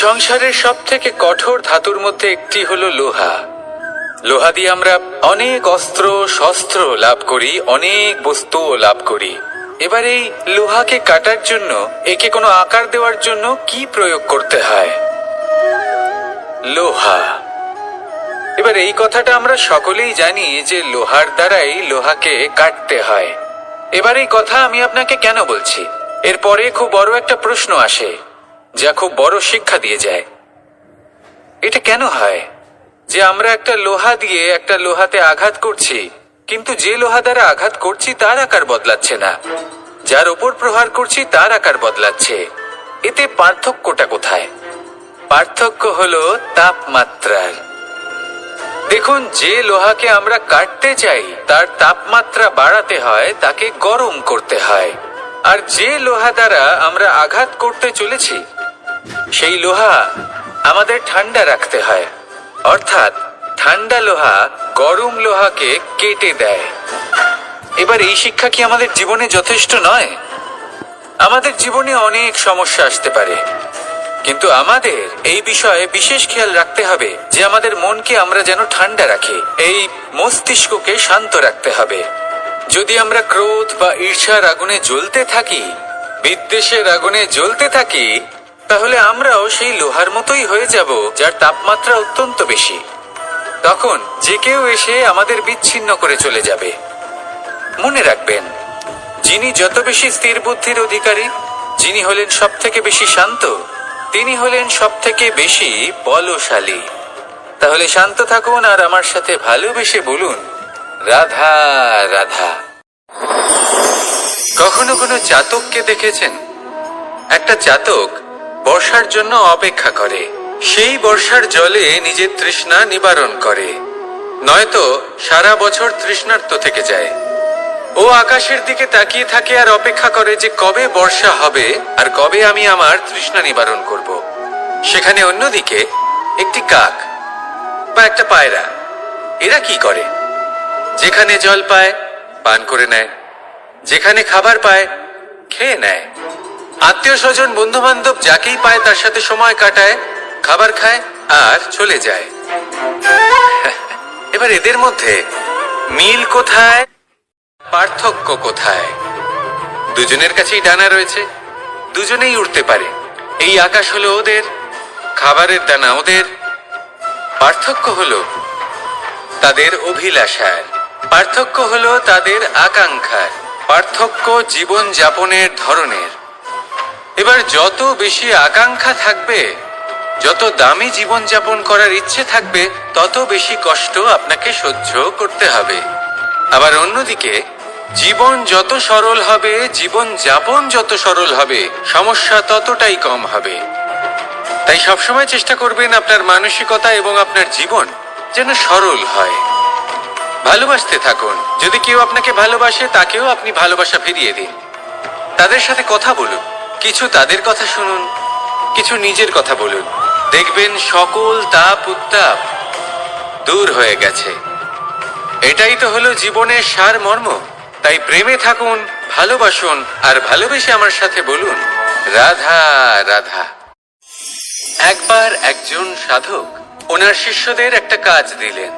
সংসারের সবথেকে কঠোর ধাতুর মধ্যে একটি হলো লোহা। লোহা দিয়ে আমরা অনেক অস্ত্র শস্ত্র লাভ করি, অনেক বস্তুও লাভ করি। এবার এই লোহাকে কাটার জন্য, একে কোনো আকার দেওয়ার জন্য কি প্রয়োগ করতে হয়? লোহা। এবার এই কথাটা আমরা সকলেই জানি যে লোহার দ্বারাই লোহাকে কাটতে হয়। এবার এই কথা আমি আপনাকে কেন বলছি? এরপরে খুব বড় একটা প্রশ্ন আসে, যা খুব বড় শিক্ষা দিয়ে যায়। এটা কেন হয় যে আমরা একটা লোহা দিয়ে একটা লোহাতে আঘাত করছি, কিন্তু যে লোহা দ্বারা আঘাত করছি তার আকার বদলাচ্ছে না, যার ওপর প্রহার করছি তার আকার বদলাচ্ছে? এতে পার্থক্যটা কোথায়? পার্থক্য হলো তাপমাত্রার। দেখুন, যে লোহাকে আমরা কাটতে চাই তার তাপমাত্রা বাড়াতে হয়, তাকে গরম করতে হয়। আর যে লোহা দ্বারা আমরা আঘাত করতে চলেছি সেই লোহা আমাদের ঠান্ডা রাখতে হয়। অর্থাৎ ঠান্ডা লোহা গরম লোহাকে কেটে দেয়। এবার এই শিক্ষা কি আমাদের জীবনে যথেষ্ট নয়? আমাদের জীবনে অনেক সমস্যা আসতে পারে, কিন্তু আমাদের এই বিষয়ে বিশেষ খেয়াল রাখতে হবে যে আমাদের মনকে আমরা যেন ঠান্ডা রাখি, এই মস্তিষ্ককে শান্ত রাখতে হবে। যদি আমরা ক্রোধ বা ঈর্ষার আগুনে জ্বলতে থাকি, বিদ্বেষের আগুনে জ্বলতে থাকি, তাহলে আমরাও সেই লোহার মতোই হয়ে যাব যার তাপমাত্রা অত্যন্ত বেশি। তখন যে কেউ এসে আমাদের বিচ্ছিন্ন করে চলে যাবে। মনে রাখবেন, যিনি যত বেশি স্থির বুদ্ধির অধিকারী, যিনি হলেন সব থেকে বেশি শান্ত, তিনি হলেন সব থেকে বেশি বলশালী। তাহলে শান্ত থাকুন আর আমার সাথে ভালোবেসে বলুন, রাধা রাধা। কখনো কোনো চাতককে দেখেছেন? একটা চাতক বর্ষার জন্য অপেক্ষা করে, সেই বর্ষার জলে নিজের তৃষ্ণা নিবারণ করে, নয়তো সারা বছর তৃষ্ণার্ত থেকে যায়। ও আকাশের দিকে তাকিয়ে থাকে আর অপেক্ষা করে যে কবে বর্ষা হবে আর কবে আমি আমার তৃষ্ণা নিবারণ করব। সেখানে অন্যদিকে একটি কাক বা একটা পায়রা, এরা কি করে? যেখানে জল পায় পান করে নেয়, যেখানে খাবার পায় খেয়ে নেয়, আত্মীয় স্বজন বন্ধু বান্ধব যাকেই পায় তার সাথে সময় কাটায়, খাবার খায় আর চলে যায়। এবার এদের মধ্যে মিল কোথায়, পার্থক্য কোথায়? দুজনের কাছেই ডানা রয়েছে, দুজনেই উড়তে পারে। এই আকাশ হলো ওদের, খাবারের দানা ওদের। পার্থক্য হলো তাদের অভিলাষার, পার্থক্য হলো তাদের আকাঙ্ক্ষার, পার্থক্য জীবন যাপনের ধরনের। এবার যত বেশি আকাঙ্ক্ষা থাকবে, যত দামি জীবন যাপন করার ইচ্ছে থাকবে, তত বেশি কষ্ট আপনাকে সহ্য করতে হবে। আবার অন্যদিকে জীবন যত সরল হবে, জীবন যাপন যত সরল হবে, সমস্যা ততটাই কম হবে। তাই সবসময় চেষ্টা করবেন আপনার মানসিকতা এবং আপনার জীবন যেন সরল হয়। ভালোবাসতে থাকুন। যদি কেউ আপনাকে ভালোবাসে, তাকেও আপনি ভালোবাসা ফিরিয়ে দিন। তাদের সাথে কথা বলুন, কিছু তাদের কথা শুনুন, কিছু নিজের কথা বলুন। দেখবেন সকল তাপ উত্তাপ দূর হয়ে গেছে। এটাই তো হলো জীবনের সারমর্ম। তাই প্রেমে থাকুন, ভালোবাসুন, আর ভালোবেসে আমার সাথে বলুন, রাধা রাধা। একবার একজন সাধক ওনার শিষ্যদের একটা কাজ দিলেন।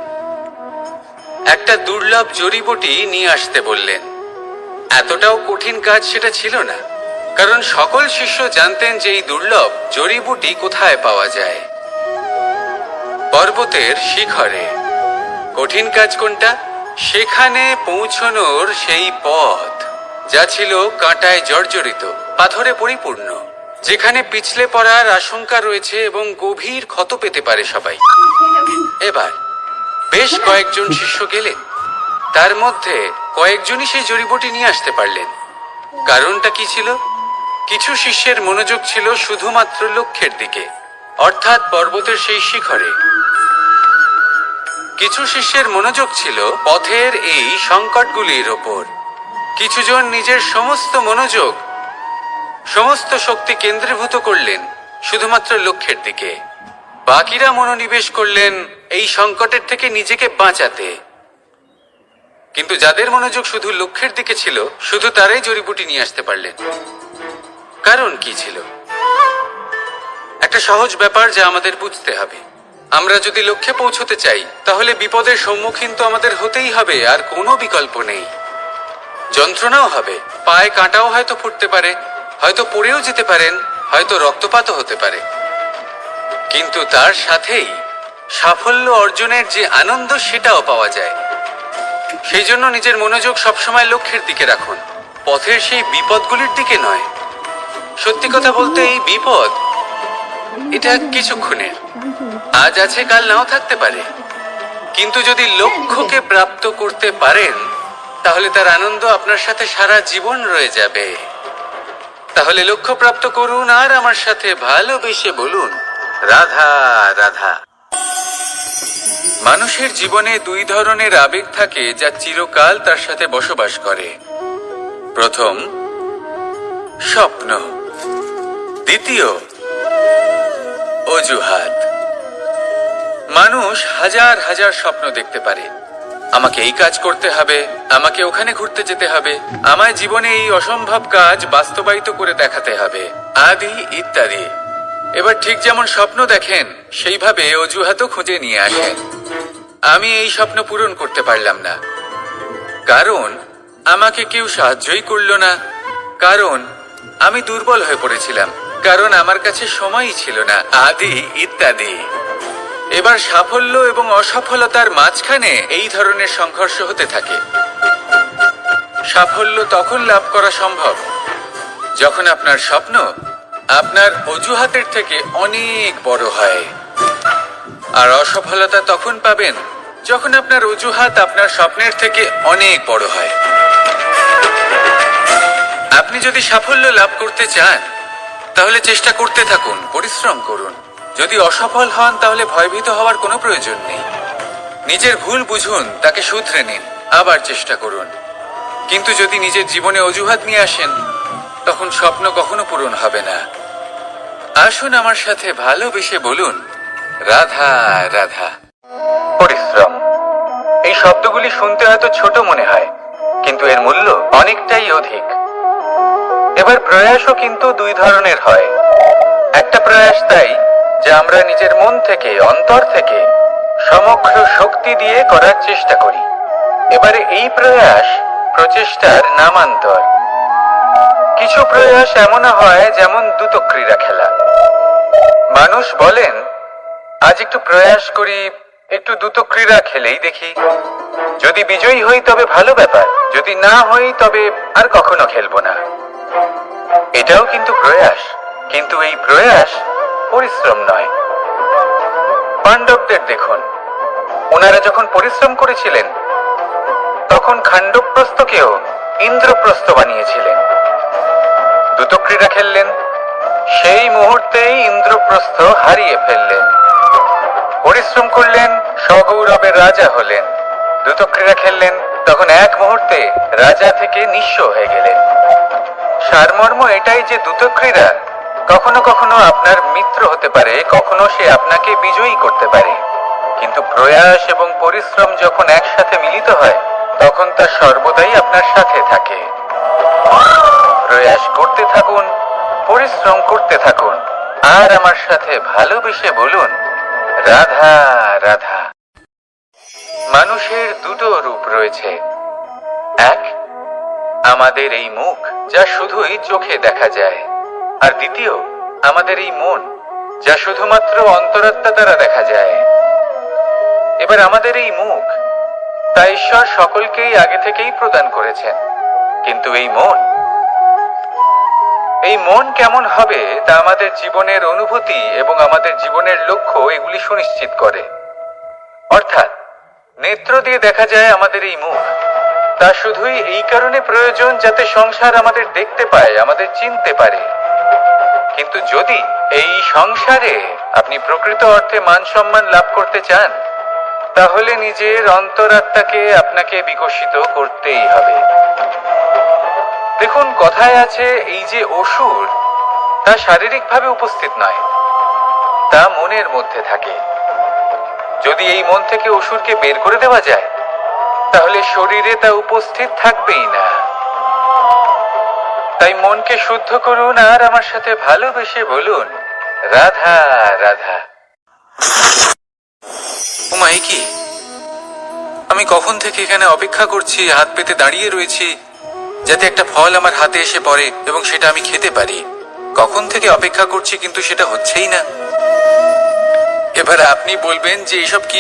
একটা দুর্লভ জড়িবুটি নিয়ে আসতে বললেন। এতটাও কঠিন কাজ সেটা ছিল না, কারণ সকল শিষ্য জানতেন যে এই দুর্লভ জড়িবুটি কোথায় পাওয়া যায়। পর্বতের শিখরে। কঠিন কাজ কোনটা? সেখানে পৌঁছনোর সেই পথ, যা ছিল কাঁটায় জর্জরিত, পাথরে পরিপূর্ণ, যেখানে পিছলে পড়ার আশঙ্কা রয়েছে এবং গভীর ক্ষত পেতে পারে সবাই। এবার বেশ কয়েকজন শিষ্য গেলেন, তার মধ্যে কয়েকজনই সেই জড়িবুটি নিয়ে আসতে পারলেন। কারণটা কি ছিল? কিছু শিষ্যের মনোযোগ ছিল শুধুমাত্র লক্ষ্যের দিকে, অর্থাৎ পর্বতের সেই শিখরে। কিছু শিষ্যের মনোযোগ ছিল পথের এই সংকটগুলির ওপর। কিছুজন নিজের সমস্ত মনোযোগ, সমস্ত শক্তি কেন্দ্রীভূত করলেন শুধুমাত্র লক্ষ্যের দিকে। বাকিরা মনোনিবেশ করলেন এই সংকটের থেকে নিজেকে বাঁচাতে। কিন্তু যাদের মনোযোগ শুধু লক্ষ্যের দিকে ছিল, শুধু তারাই জড়িবুটি নিয়ে আসতে পারলেন। কারণ কি ছিল? একটা সহজ ব্যাপার যা আমাদের বুঝতে হবে। আমরা যদি লক্ষ্যে পৌঁছতে চাই তাহলে বিপদের সম্মুখীন তো আমাদের হতেই হবে, আর কোনো বিকল্প নেই। যন্ত্রণাও হবে, পায়ে কাঁটাও হয়তো ফুটতে পারে, হয়তো পড়েও যেতে পারেন, হয়তো রক্তপাতও হতে পারে, কিন্তু তার সাথেই সাফল্য অর্জনের যে আনন্দ সেটাও পাওয়া যায়। সেই জন্য নিজের মনোযোগ সবসময় লক্ষ্যের দিকে রাখুন, পথের সেই বিপদগুলির দিকে নয়। সত্যি কথা বলতে এই বিপদ এটা কিছুক্ষণের, আজ আছে কাল নাও থাকতে পারে, কিন্তু যদি লক্ষ্যকে প্রাপ্ত করতে পারেন তাহলে তার আনন্দ আপনার সাথে সারা জীবন রয়ে যাবে। তাহলে লক্ষ্য প্রাপ্ত করুন আর আমার সাথে ভালোবেসে বলুন, রাধা রাধা। মানুষের জীবনে দুই ধরনের আবেগ থাকে যা চিরকাল তার সাথে বসবাস করে। প্রথম, স্বপ্ন। দ্বিতীয়, অজুহাত। মানুষ হাজার হাজার স্বপ্ন দেখতে পারে। আমাকে এই কাজ করতে হবে, আমাকে ওখানে ঘুরতে যেতে হবে, আমায় জীবনে এই অসম্ভব কাজ বাস্তবায়িত করে দেখাতে হবে, আদি ইত্যাদি। এবার ঠিক যেমন স্বপ্ন দেখেন সেইভাবে অজুহাতও খুঁজে নিয়ে আসেন। আমি এই স্বপ্ন পূরণ করতে পারলাম না, কারণ আমাকে কেউ সাহায্যই করলো না, কারণ আমি দুর্বল হয়ে পড়েছিলাম, কারণ আমার কাছে সময়ই ছিল না, আদি ইত্যাদি। এবার সাফল্য এবং অসফলতার মাঝখানে এই ধরনের সংঘর্ষ হতে থাকে। সাফল্য তখন লাভ করা সম্ভব যখন আপনার স্বপ্ন আপনার অজুহাতের থেকে অনেক বড় হয়, আর অসফলতা তখন পাবেন যখন আপনার অজুহাত আপনার স্বপ্নের থেকে অনেক বড় হয়। আপনি যদি সাফল্য লাভ করতে চান তাহলে চেষ্টা করতে থাকুন, পরিশ্রম করুন। যদি অসফল হন তাহলে ভয়ভীত হওয়ার কোনো প্রয়োজন নেই। নিজের ভুল বুঝুন, তাকে শুধরে নিন, আবার চেষ্টা করুন। কিন্তু যদি নিজের জীবনে অজুহাত নিয়ে আসেন তখন স্বপ্ন কখনো পূরণ হবে না। আসুন আমার সাথে ভালোবেসে বলুন, রাধা রাধা। পরিশ্রম। এই শব্দগুলি শুনতে হয়তো ছোট মনে হয়, কিন্তু এর মূল্য অনেকটাই অধিক। এবার প্রয়াসও কিন্তু দুই ধরনের হয়। একটা প্রয়াস তাই যা আমরা নিজের মন থেকে, অন্তর থেকে সমগ্র শক্তি দিয়ে করার চেষ্টা করি। এবারে এই প্রয়াস প্রচেষ্টার নামান্তর। কিছু প্রয়াস এমন হয় যেমন দ্রুতক্রীড়া খেলা। মানুষ বলেন, আজ একটু প্রয়াস করি, একটু দ্রুতক্রীড়া খেলেই দেখি, যদি বিজয়ী হই তবে ভালো ব্যাপার, যদি না হই তবে আর কখনো খেলবো না। এটাও কিন্তু প্রয়াস, কিন্তু এই প্রয়াস পরিশ্রম নয়। পাণ্ডবদের দেখুন, ওনারা যখন পরিশ্রম করেছিলেন তখন খাণ্ডবপ্রস্থকেও ইন্দ্রপ্রস্থ বানিয়েছিলেন। দ্রুতক্রীড়া খেললেন, সেই মুহূর্তেই ইন্দ্রপ্রস্থ হারিয়ে ফেললেন। পরিশ্রম করলেন, সগৌরবের রাজা হলেন। দ্রুতক্রীড়া খেললেন, তখন এক মুহূর্তে রাজা থেকে নিঃস্ব হয়ে গেলেন। সারমর্ম এটাই যে দ্রুতক্রীড়া কখনো কখনো আপনার মিত্র হতে পারে, কখনো সে আপনাকে বিজয়ী করতে পারে, কিন্তু প্রয়াস এবং পরিশ্রম যখন একসাথে মিলিত হয় তখন তা সর্বদাই আপনার সাথে থাকে। প্রয়াস করতে থাকুন, পরিশ্রম করতে থাকুন, আর আমার সাথে ভালোবেসে বলুন, রাধা রাধা। মানুষের দুটো রূপ রয়েছে। এক, আমাদের এই মুখ যা শুধুই চোখে দেখা যায়, আর দ্বিতীয় আমাদের এই মন যা শুধুমাত্র অন্তরাত্মা দ্বারা দেখা যায়। এবার আমাদের এই মুখ তা ঈশ্বর সকলকেই আগে থেকেই প্রদান করেছেন, কিন্তু এই মন কেমন হবে তা আমাদের জীবনের অনুভূতি এবং আমাদের জীবনের লক্ষ্য এগুলি সুনিশ্চিত করে। অর্থাৎ নেত্র দিয়ে দেখা যায় আমাদের এই মুখ, তা শুধুই এই কারণে প্রয়োজন যাতে সংসার আমাদের দেখতে পায়, আমাদের চিনতে পারে। কিন্তু যদি এই সংসারে আপনি প্রকৃত অর্থে মান সম্মান লাভ করতে চান তাহলে নিজের অন্তরাত্মাকে আপনাকে বিকশিত করতেই হবে। দেখুন, কথায় আছে এই যে অসুর তা শারীরিকভাবে উপস্থিত নয়, তা মনের মধ্যে থাকে। যদি এই মন থেকে অসুরকে বের করে দেওয়া যায় তাহলে শরীরে তা উপস্থিত থাকবেই না। তাই মনকে শুদ্ধ করুন আর আমার সাথে ভালোবেসে বলুন, রাধা রাধা। উমা, এ কি? আমি কখন থেকে এখানে অপেক্ষা করছি, হাত পেতে দাঁড়িয়ে রয়েছি যাতে একটা ফল আমার হাতে এসে পড়ে এবং সেটা আমি খেতে পারি। কখন থেকে অপেক্ষা করছি কিন্তু সেটা হচ্ছেই না। এবার আপনি বলবেন যে এসব কি